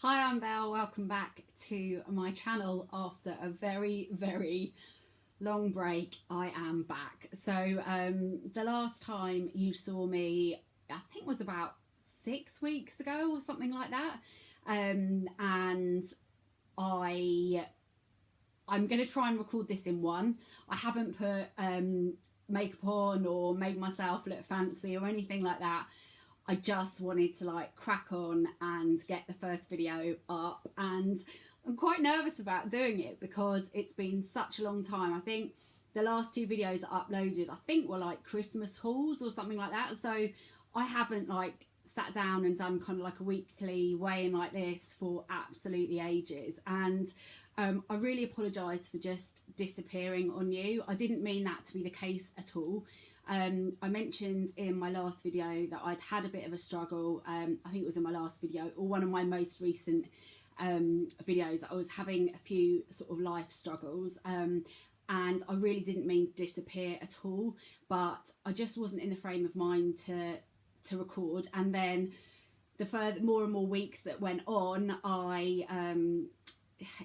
Hi, I'm Belle. Welcome back to my channel after a very long break. I am back. So the last time you saw me, I think was about 6 weeks ago or something like that. And I'm going to try and record this in one. I haven't put makeup on or made myself look fancy or anything like that. I just wanted to crack on and get the first video up, and I'm quite nervous about doing it because it's been such a long time. I think the last two videos I uploaded, I think were Christmas hauls or something like that. So I haven't sat down and done kind of a weekly weigh-in like this for absolutely ages. And I really apologise for just disappearing on you. I didn't mean that to be the case at all. I mentioned in my last video that I'd had a bit of a struggle. I think it was in my last video or one of my most recent videos. I was having a few sort of life struggles, and I really didn't mean to disappear at all, but I just wasn't in the frame of mind to record. And then the more and more weeks that went on,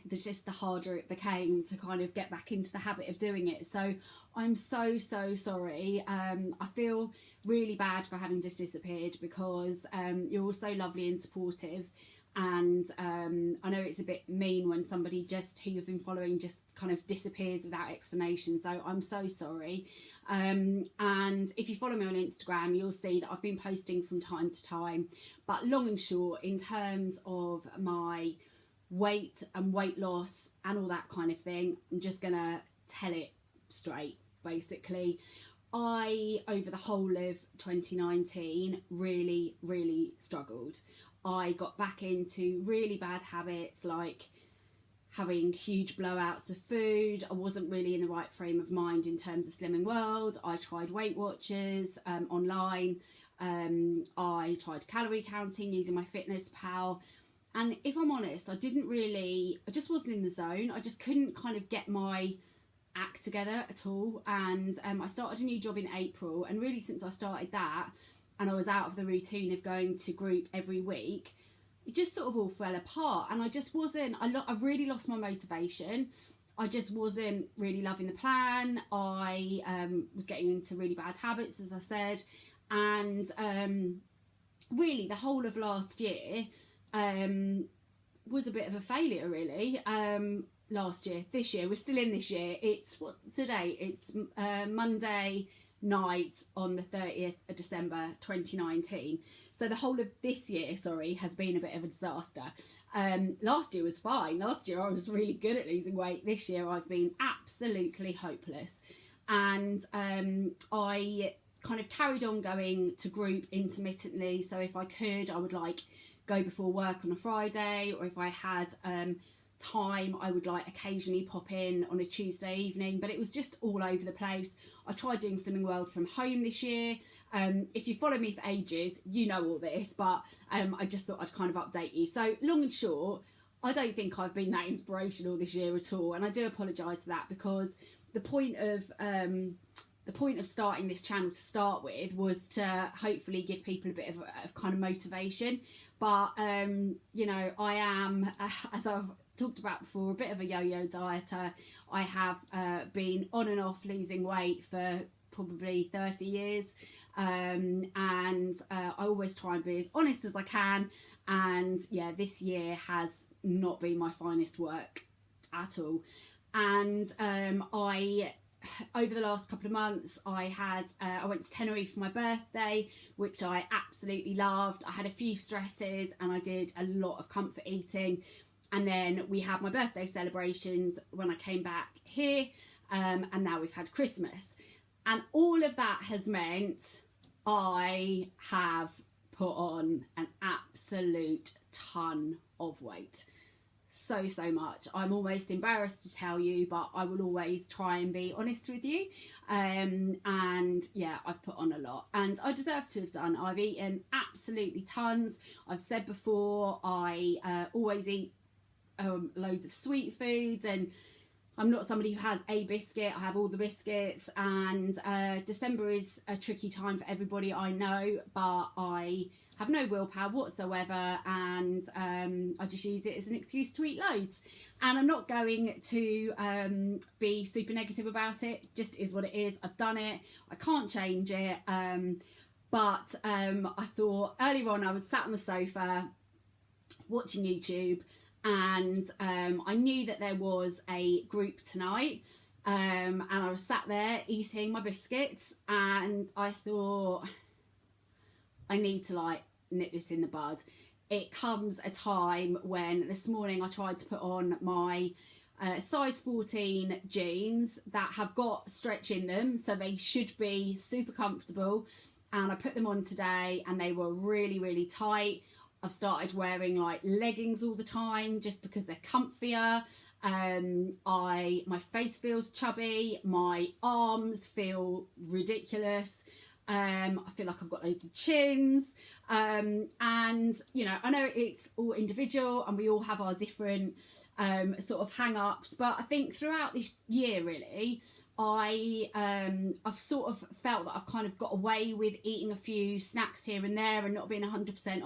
the harder it became to kind of get back into the habit of doing it. So I'm so sorry. I feel really bad for having just disappeared because you're all so lovely and supportive, and I know it's a bit mean when somebody who you've been following just kind of disappears without explanation. So I'm so sorry. And if you follow me on Instagram, you'll see that I've been posting from time to time. But long and short, in terms of my weight and weight loss and all that kind of thing, I'm just gonna tell it straight. Basically, over the whole of 2019 really struggled. I got back into really bad habits, like having huge blowouts of food. I wasn't really in the right frame of mind in terms of Slimming World. I tried Weight Watchers online. I tried calorie counting using my Fitness Pal. And if I'm honest, I just wasn't in the zone. I just couldn't kind of get my act together at all. And I started a new job in April. And really since I started that, and I was out of the routine of going to group every week, it just sort of all fell apart. And I just wasn't, I really lost my motivation. I just wasn't really loving the plan. I was getting into really bad habits, as I said. And really the whole of last year was a bit of a failure, really. Last year, this year, we're still in this year. It's today? It's Monday night on the 30th of December 2019. So the whole of this year, has been a bit of a disaster. Last year was fine. Last year I was really good at losing weight. This year I've been absolutely hopeless. And I kind of carried on going to group intermittently. So if I could, I would go before work on a Friday, or if I had time, I would occasionally pop in on a Tuesday evening, but it was just all over the place. I tried doing Slimming World from home this year. If you follow me for ages, you know all this, but I just thought I'd kind of update you. So long and short, I don't think I've been that inspirational this year at all, and I do apologise for that, because the point of starting this channel to start with was to hopefully give people a bit of kind of motivation. But you know, I am, as I've talked about before, a bit of a yo-yo dieter. I have been on and off losing weight for probably 30 years, and I always try and be as honest as I can. And yeah, this year has not been my finest work at all. And over the last couple of months, I went to Tenerife for my birthday, which I absolutely loved. I had a few stresses and I did a lot of comfort eating. And then we had my birthday celebrations when I came back here, and now we've had Christmas. And all of that has meant I have put on an absolute ton of weight. So much. I'm almost embarrassed to tell you, but I will always try and be honest with you. And yeah, I've put on a lot, and I deserve to have done. I've eaten absolutely tons. I've said before, I always eat loads of sweet foods, and I'm not somebody who has a biscuit. I have all the biscuits, and December is a tricky time for everybody, I know, but I have no willpower whatsoever, and I just use it as an excuse to eat loads. And I'm not going to be super negative about it. It just is what it is. I've done it. I can't change it. But I thought earlier on, I was sat on the sofa watching YouTube, and I knew that there was a group tonight, and I was sat there eating my biscuits, and I thought, I need to like nip this in the bud. It comes a time when this morning I tried to put on my size 14 jeans that have got stretch in them, so they should be super comfortable, and I put them on today and they were really, really tight. I've started wearing like leggings all the time just because they're comfier. My face feels chubby, my arms feel ridiculous. I feel like I've got loads of chins, and you know, I know it's all individual and we all have our different sort of hang-ups, but I think throughout this year really I've sort of felt that I've kind of got away with eating a few snacks here and there and not being 100%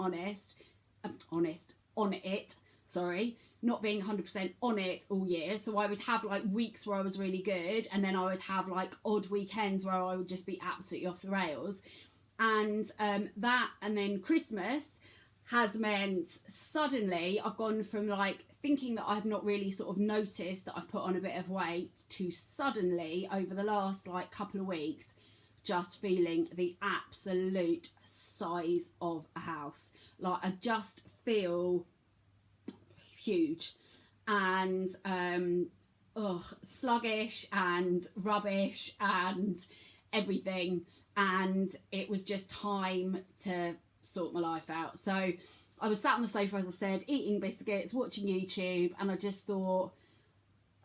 not being 100% on it all year. So I would have like weeks where I was really good, and then I would have like odd weekends where I would just be absolutely off the rails. And that, and then Christmas has meant suddenly I've gone from like thinking that I've not really sort of noticed that I've put on a bit of weight to suddenly over the last like couple of weeks just feeling the absolute size of a house. Like I just feel huge and sluggish and rubbish and everything, and it was just time to sort my life out. So I was sat on the sofa, as I said, eating biscuits, watching YouTube, and I just thought,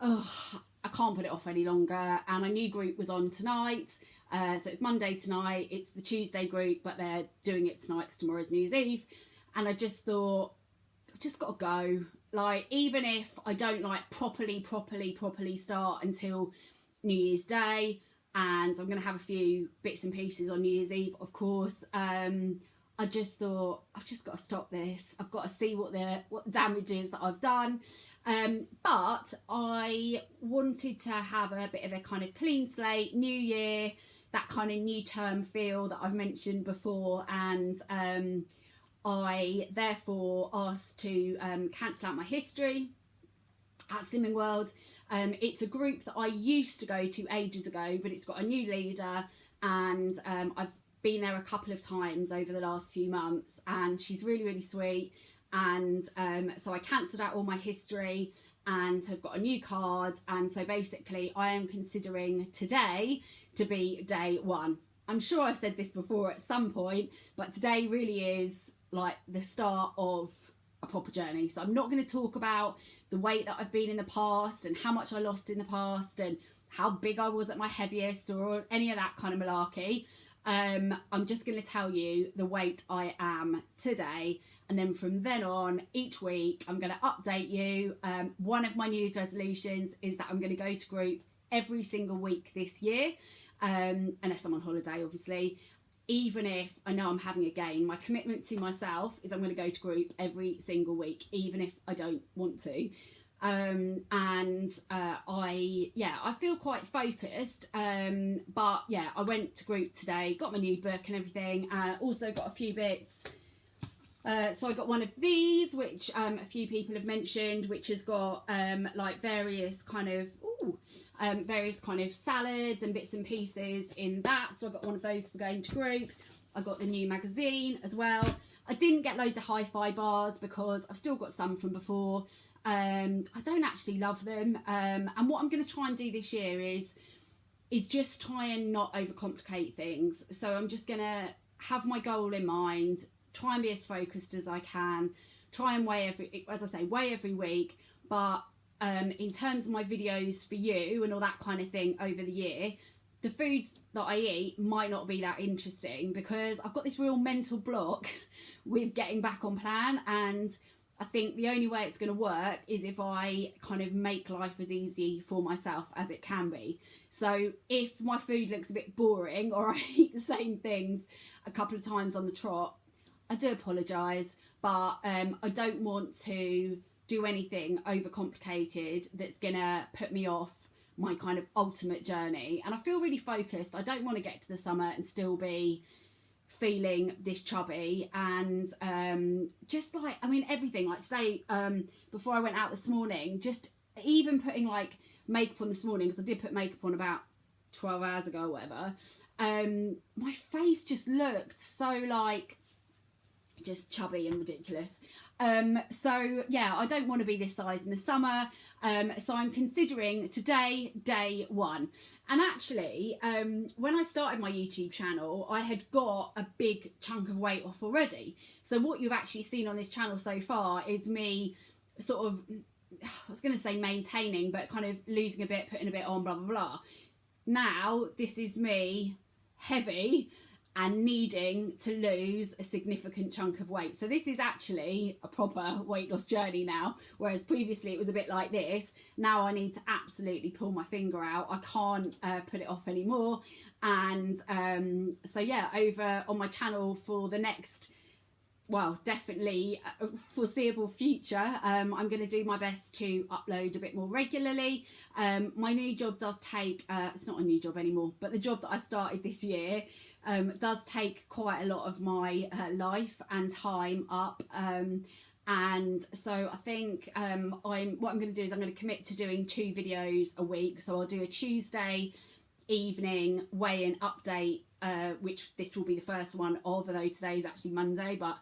I can't put it off any longer. And I knew group was on tonight, so it's Monday tonight, it's the Tuesday group, but they're doing it tonight because tomorrow's New Year's Eve. And I just thought, I've just got to go. Like, even if I don't like properly start until New Year's Day, and I'm going to have a few bits and pieces on New Year's Eve, of course, I just thought, I've just got to stop this. I've got to see what the damage is that I've done. But I wanted to have a bit of a kind of clean slate, new year, that kind of new term feel that I've mentioned before. And I therefore asked to cancel out my history at Slimming World. It's a group that I used to go to ages ago, but it's got a new leader, and I've been there a couple of times over the last few months, and she's really, really sweet. And so I cancelled out all my history and have got a new card, and so basically I am considering today to be day one. I'm sure I've said this before at some point, but today really is like the start of a proper journey. So I'm not going to talk about the weight that I've been in the past and how much I lost in the past and how big I was at my heaviest or any of that kind of malarkey. I'm just going to tell you the weight I am today, and then from then on each week I'm going to update you. One of my New Year's resolutions is that I'm going to go to group every single week this year, unless I'm on holiday obviously. Even if I know I'm having a gain, my commitment to myself is I'm going to go to group every single week, even if I don't want to. I feel quite focused, but yeah, I went to group today, got my new book and everything, also got a few bits. So I got one of these, which a few people have mentioned, which has got like various kind of salads and bits and pieces in that. So I got one of those for going to group. I got the new magazine as well. I didn't get loads of hi-fi bars because I've still got some from before. I don't actually love them. And what I'm going to try and do this year is just try and not overcomplicate things. So I'm just going to have my goal in mind, try and be as focused as I can, try and weigh every week. But in terms of my videos for you and all that kind of thing over the year, the foods that I eat might not be that interesting because I've got this real mental block with getting back on plan, and I think the only way it's going to work is if I kind of make life as easy for myself as it can be. So if my food looks a bit boring, or I eat the same things a couple of times on the trot, I do apologise, but I don't want to do anything overcomplicated that's going to put me off my kind of ultimate journey. And I feel really focused. I don't want to get to the summer and still be feeling this chubby, and just like, I mean, everything, like today, before I went out this morning, just even putting like makeup on this morning, because I did put makeup on about 12 hours ago or whatever, my face just looked so like just chubby and ridiculous. So yeah, I don't want to be this size in the summer. So I'm considering today day one. And actually, when I started my YouTube channel, I had got a big chunk of weight off already. So what you've actually seen on this channel so far is me sort of, I was going to say maintaining, but kind of losing a bit, putting a bit on, blah, blah, blah. Now, this is me heavy and needing to lose a significant chunk of weight. So this is actually a proper weight loss journey now, whereas previously it was a bit like this. Now I need to absolutely pull my finger out. I can't put it off anymore. And so yeah, over on my channel for the next, well, definitely foreseeable future, I'm going to do my best to upload a bit more regularly. My new job does take, it's not a new job anymore, but the job that I started this year does take quite a lot of my life and time up, and so I think what I'm going to do is I'm going to commit to doing 2 videos a week. So I'll do a Tuesday evening weigh-in update, which this will be the first one of, although today is actually Monday, but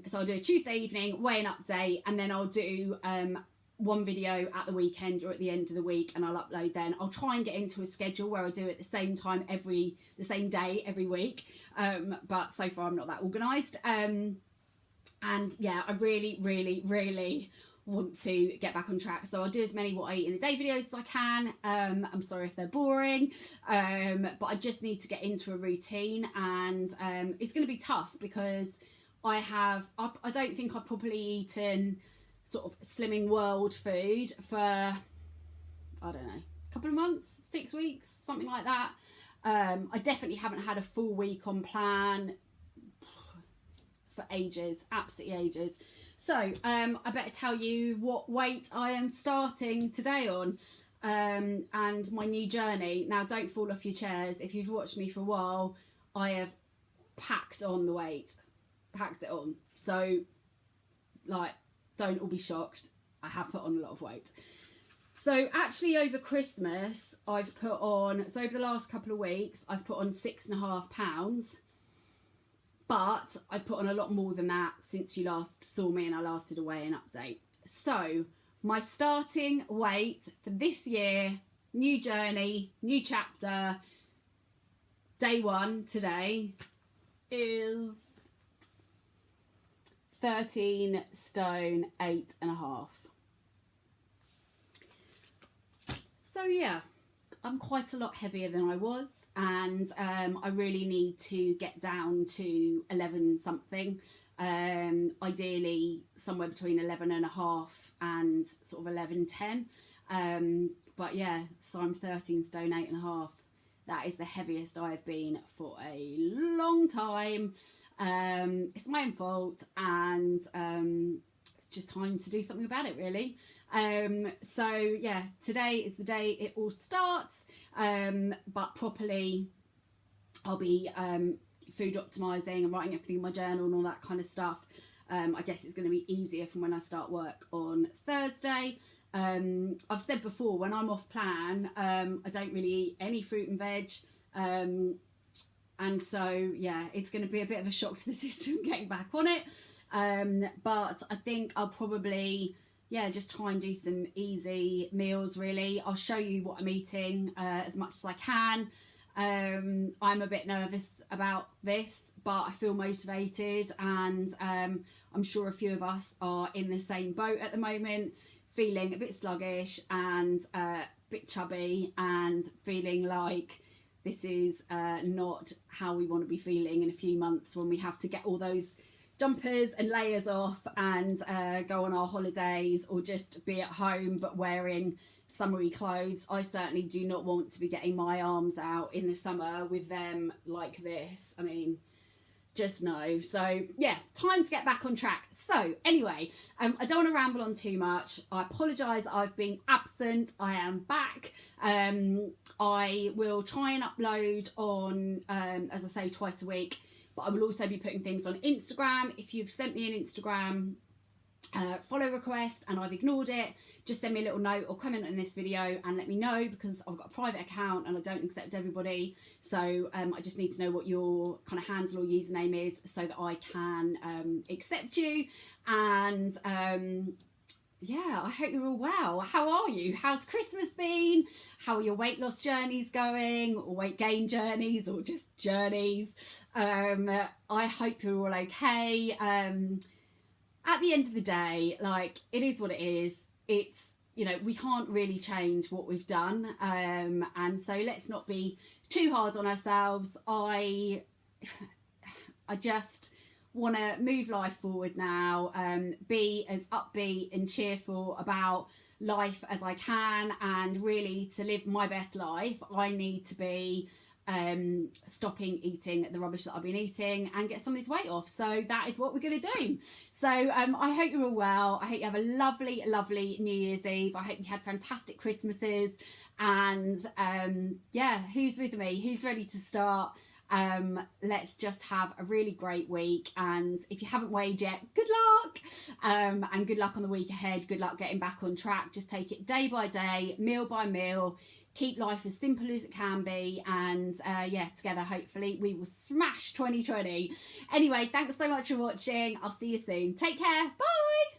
so I'll do a Tuesday evening weigh-in update, and then I'll do one video at the weekend or at the end of the week, and I'll upload then. I'll try and get into a schedule where I do it the same time the same day every week, but so far I'm not that organised. And yeah, I really, really, really want to get back on track. So I'll do as many what I eat in a day videos as I can. I'm sorry if they're boring, but I just need to get into a routine, and it's going to be tough because I don't think I've properly eaten sort of slimming world food for, I don't know, a couple of months, 6 weeks, something like that. I definitely haven't had a full week on plan for ages, absolutely ages. So I better tell you what weight I am starting today on, and my new journey. Now, don't fall off your chairs. If you've watched me for a while, I have packed on the weight, packed it on. So like, don't all be shocked. I have put on a lot of weight. So actually over Christmas, I've put on, so over the last couple of weeks, I've put on 6.5 pounds. But I've put on a lot more than that since you last saw me and I last did a weigh-in update. So my starting weight for this year, new journey, new chapter, day one today, is 13 stone 8.5. So yeah, I'm quite a lot heavier than I was, and I really need to get down to 11 something, ideally somewhere between 11.5 and sort of 11.10, but yeah, so I'm 13 stone 8.5. That is the heaviest I've been for a long time. It's my own fault, and it's just time to do something about it, really. So yeah, today is the day it all starts, but properly I'll be food optimizing and writing everything in my journal and all that kind of stuff. I guess it's going to be easier from when I start work on Thursday. I've said before, when I'm off plan, I don't really eat any fruit and veg, and so yeah, it's going to be a bit of a shock to the system getting back on it, but I think I'll probably, yeah, just try and do some easy meals, really. I'll show you what I'm eating as much as I can. I'm a bit nervous about this, but I feel motivated, and I'm sure a few of us are in the same boat at the moment, feeling a bit sluggish and a bit chubby, and feeling like this is not how we want to be feeling in a few months when we have to get all those jumpers and layers off and go on our holidays, or just be at home but wearing summery clothes. I certainly do not want to be getting my arms out in the summer with them like this. I mean, just no. So yeah, time to get back on track. So anyway, I don't want to ramble on too much. I apologise that I've been absent. I am back. I will try and upload on, as I say, twice a week, but I will also be putting things on Instagram. If you've sent me an Instagram follow request and I've ignored it, just send me a little note or comment on this video and let me know, because I've got a private account and I don't accept everybody. So I just need to know what your kind of handle or username is so that I can accept you. And yeah, I hope you're all well. How are you? How's Christmas been? How are your weight loss journeys going, or weight gain journeys, or just journeys? I hope you're all okay. At the end of the day, like, it is what it is. It's, you know, we can't really change what we've done. And so let's not be too hard on ourselves. I just want to move life forward now, be as upbeat and cheerful about life as I can, and really, to live my best life, I need to be stopping eating the rubbish that I've been eating and get some of this weight off. So that is what we're going to do. So I hope you're all well. I hope you have a lovely, lovely New Year's Eve. I hope you had fantastic Christmases. And yeah, who's with me? Who's ready to start? Let's just have a really great week. And if you haven't weighed yet, good luck. And good luck on the week ahead. Good luck getting back on track. Just take it day by day, meal by meal. Keep life as simple as it can be, and yeah, together hopefully we will smash 2020. Anyway, thanks so much for watching. I'll see you soon. Take care. Bye.